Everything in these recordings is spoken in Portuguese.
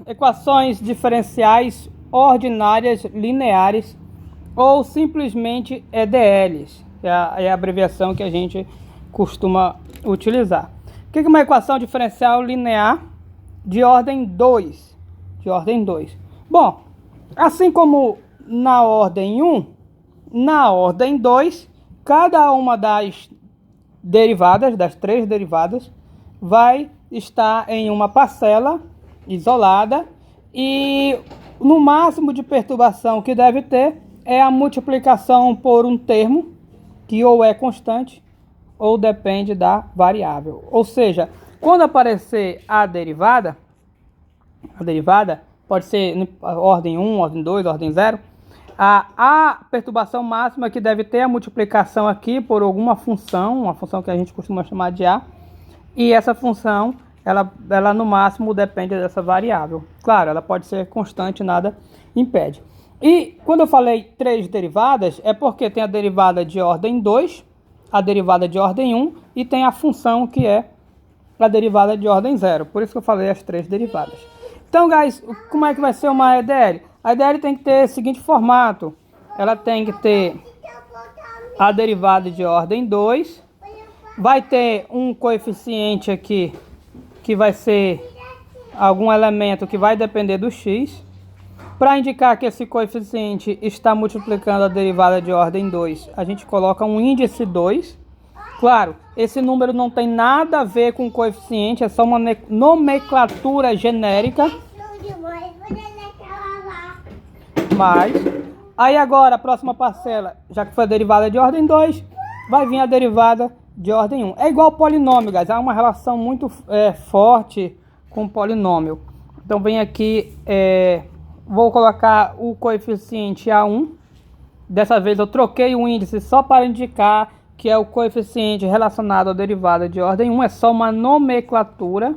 equações diferenciais ordinárias lineares ou simplesmente EDLs, é a abreviação que a gente costuma utilizar. O que é uma equação diferencial linear de ordem 2? Bom, assim como na ordem 1, na ordem 2, cada uma das derivadas, das três derivadas, vai estar em uma parcela isolada e no máximo de perturbação que deve ter é a multiplicação por um termo que ou é constante ou depende da variável. Ou seja, quando aparecer a derivada pode ser ordem 1, ordem 2, ordem 0, a perturbação máxima que deve ter a multiplicação aqui por alguma função, uma função que a gente costuma chamar de A, e essa função, ela no máximo depende dessa variável. Claro, ela pode ser constante, nada impede. E quando eu falei três derivadas, é porque tem a derivada de ordem 2, a derivada de ordem 1 e tem a função que é a derivada de ordem 0. Por isso que eu falei as três derivadas. Então, guys, como é que vai ser uma EDL? A EDL tem que ter o seguinte formato. Ela tem que ter a derivada de ordem 2. Vai ter um coeficiente aqui que vai ser algum elemento que vai depender do x. Para indicar que esse coeficiente está multiplicando a derivada de ordem 2, a gente coloca um índice 2. Claro, esse número não tem nada a ver com coeficiente, é só uma nomenclatura genérica. Mas, aí agora, a próxima parcela, já que foi a derivada de ordem 2, vai vir a derivada de ordem 1. É igual ao polinômio, guys. Há uma relação muito forte com o polinômio. Então, vem aqui, vou colocar o coeficiente A1. Dessa vez eu troquei o índice só para indicar que é o coeficiente relacionado à derivada de ordem 1. É só uma nomenclatura.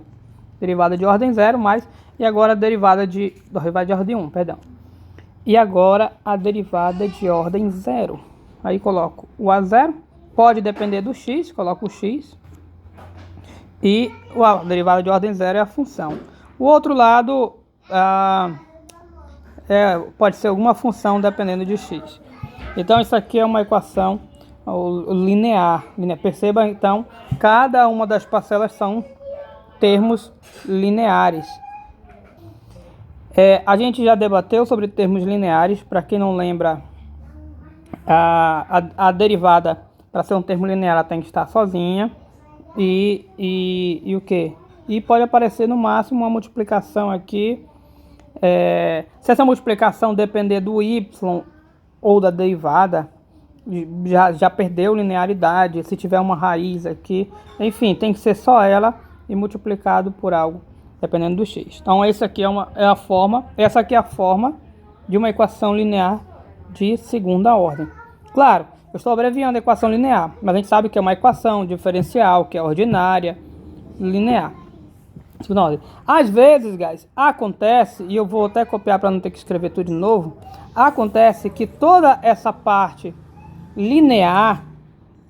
Derivada de ordem 0, mais. E agora a derivada de ordem 1, perdão. E agora a derivada de ordem 0. Aí coloco o A0. Pode depender do x, coloco o x. E a derivada de ordem 0 é a função. O outro lado pode ser alguma função dependendo de x. Então isso aqui é uma equação linear. Perceba então, cada uma das parcelas são termos lineares. A gente já debateu sobre termos lineares. Para quem não lembra, a derivada, para ser um termo linear, ela tem que estar sozinha. E o que? E pode aparecer no máximo uma multiplicação aqui. Se essa multiplicação depender do y ou da derivada, já perdeu linearidade. Se tiver uma raiz aqui, enfim, tem que ser só ela e multiplicado por algo, dependendo do x. Então, essa aqui essa aqui é a forma de uma equação linear de segunda ordem. Claro, eu estou abreviando a equação linear, mas a gente sabe que é uma equação diferencial, que é ordinária, linear. Segunda ordem. Às vezes, guys, acontece, e eu vou até copiar para não ter que escrever tudo de novo, acontece que toda essa parte linear,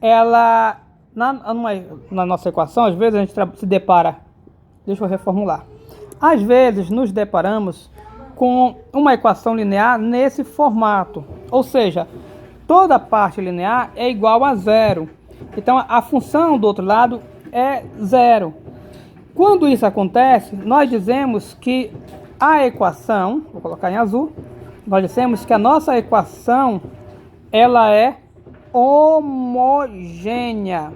ela, na nossa equação, às vezes a gente se depara, deixa eu reformular, às vezes nos deparamos com uma equação linear nesse formato, ou seja, toda parte linear é igual a 0, então a função do outro lado é 0. Quando isso acontece, nós dizemos que a equação, vou colocar em azul, nós dizemos que a nossa equação, ela é homogênea.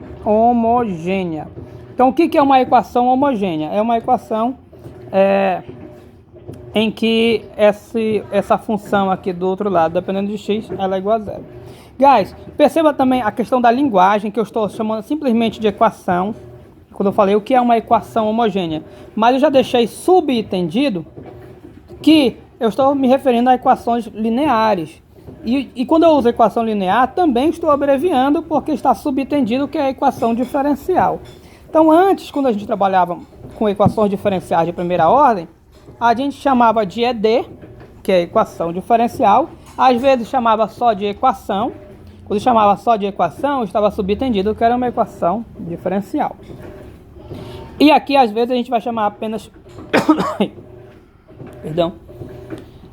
Então, o que é uma equação homogênea? É uma equação em que essa função aqui do outro lado, dependendo de x, ela é igual a 0. Guys, perceba também a questão da linguagem, que eu estou chamando simplesmente de equação, quando eu falei o que é uma equação homogênea. Mas eu já deixei subentendido que eu estou me referindo a equações lineares. E quando eu uso equação linear, também estou abreviando, porque está subentendido que é a equação diferencial. Então, antes, quando a gente trabalhava com equações diferenciais de primeira ordem, a gente chamava de ED, que é equação diferencial. Às vezes chamava só de equação. Quando chamava só de equação, estava subentendido que era uma equação diferencial. E aqui, às vezes, a gente vai chamar apenas Perdão.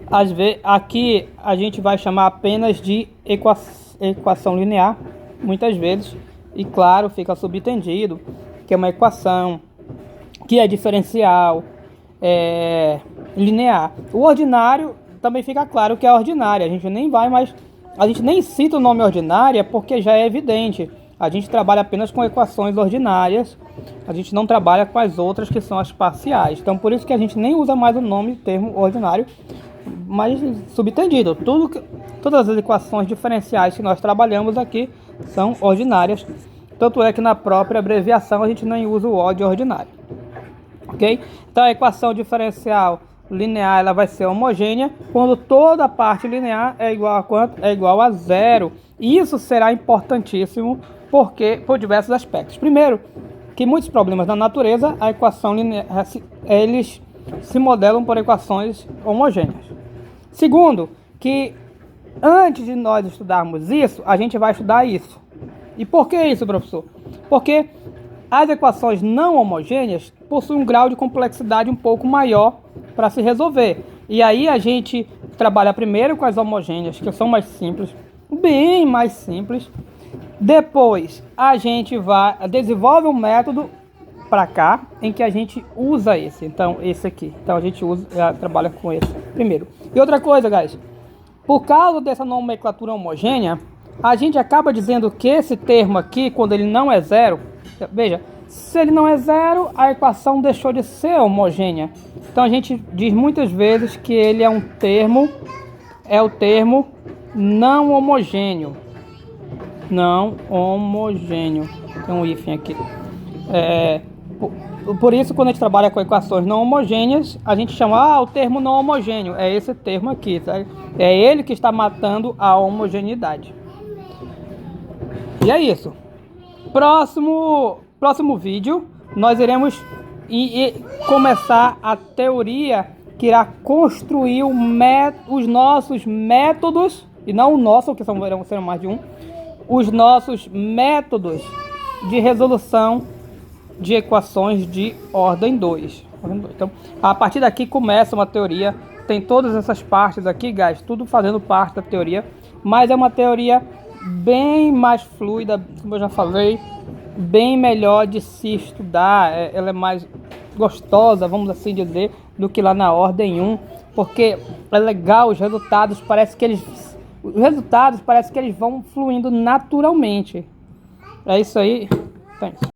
Às vezes, aqui a gente vai chamar apenas de equação linear, muitas vezes. E claro, fica subentendido que é uma equação, que é diferencial, linear. O ordinário também fica claro que é ordinária. A gente nem cita o nome ordinária porque já é evidente. A gente trabalha apenas com equações ordinárias. A gente não trabalha com as outras que são as parciais. Então por isso que a gente nem usa mais o nome termo ordinário, mas subentendido. Todas as equações diferenciais que nós trabalhamos aqui são ordinárias. Tanto é que na própria abreviação a gente nem usa o O de ordinário. Ok? Então a equação diferencial linear ela vai ser homogênea quando toda a parte linear é igual a quanto? É igual a zero. E isso será importantíssimo por diversos aspectos. Primeiro, que muitos problemas na natureza, a equação linear, eles se modelam por equações homogêneas. Segundo, que antes de nós estudarmos isso, a gente vai estudar isso. E por que isso, professor? Porque as equações não homogêneas possuem um grau de complexidade um pouco maior para se resolver. E aí a gente trabalha primeiro com as homogêneas, que são mais simples, bem mais simples. Depois a gente desenvolve um método para cá, em que a gente usa esse. Então, esse aqui. Então a gente trabalha com esse primeiro. E outra coisa, guys. Por causa dessa nomenclatura homogênea, a gente acaba dizendo que esse termo aqui, quando ele não é zero, veja, se ele não é zero, a equação deixou de ser homogênea. Então a gente diz muitas vezes que ele é o termo não homogêneo. Não homogêneo. Tem um hífen aqui. Por isso, quando a gente trabalha com equações não homogêneas, a gente chama o termo não homogêneo. É esse termo aqui, tá? É ele que está matando a homogeneidade. E é isso. Próximo vídeo, nós iremos começar a teoria que irá construir os nossos métodos, e não o nosso, que serão mais de um, os nossos métodos de resolução de equações de ordem 2. Então, a partir daqui começa uma teoria, tem todas essas partes aqui, guys, tudo fazendo parte da teoria, mas é uma teoria bem mais fluida, como eu já falei, bem melhor de se estudar, ela é mais gostosa, vamos assim dizer, do que lá na ordem 1, porque é legal, os resultados parece que eles vão fluindo naturalmente. É isso aí, thanks.